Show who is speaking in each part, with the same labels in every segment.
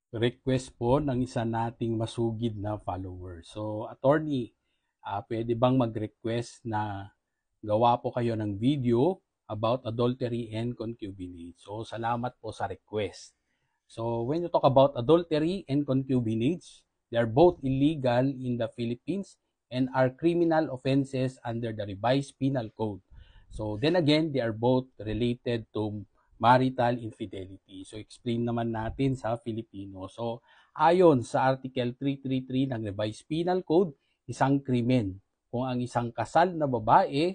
Speaker 1: request po ng isa nating masugid na follower. So, attorney, pwede bang mag-request na gawa po kayo ng video about adultery and concubinage? So, salamat po sa request. So, when you talk about adultery and concubinage, they are both illegal in the Philippines and are criminal offenses under the revised penal code. So, then again, they are both related to marital infidelity. So, explain naman natin sa Filipino. So, ayon sa Article 333 ng Revised Penal Code, isang krimen kung ang isang kasal na babae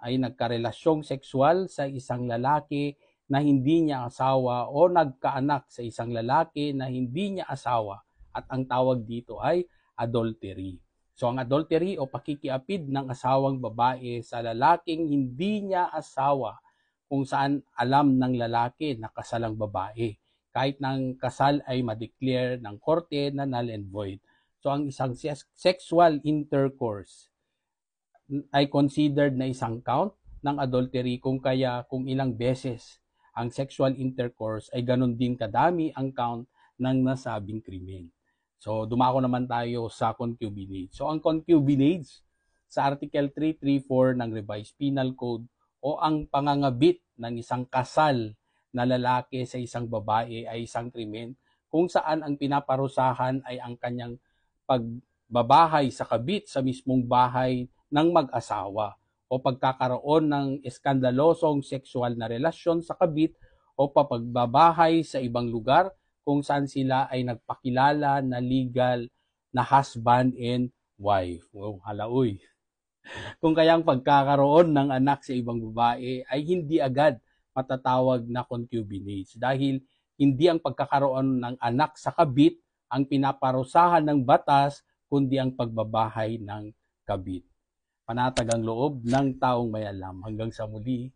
Speaker 1: ay nagkarelasyong sexual sa isang lalaki na hindi niya asawa o nagkaanak sa isang lalaki na hindi niya asawa, at ang tawag dito ay adultery. So ang adultery o pakikiapid ng asawang babae sa lalaking hindi niya asawa kung saan alam ng lalaki na kasal ang babae, kahit ng kasal ay ma-declare ng korte na null and void. So ang isang sexual intercourse ay considered na isang count ng adultery, kung ilang beses ang sexual intercourse ay ganun din kadami ang count ng nasabing krimen. So dumako naman tayo sa concubinage. So ang concubinage sa Article 334 ng Revised Penal Code o ang pangangabit ng isang kasal na lalaki sa isang babae ay isang krimen kung saan ang pinaparusahan ay ang kanyang pagbabahay sa kabit sa mismong bahay ng mag-asawa o pagkakaroon ng eskandalosong sexual na relasyon sa kabit o pagbabahay sa ibang lugar kung saan sila ay nagpakilala na legal na husband and wife. Wow, halauy. Kung kaya ang pagkakaroon ng anak sa ibang babae ay hindi agad matatawag na concubinage dahil hindi ang pagkakaroon ng anak sa kabit ang pinaparusahan ng batas, kundi ang pagbabahay ng kabit. Panatag ang loob ng taong may alam. Hanggang sa muli.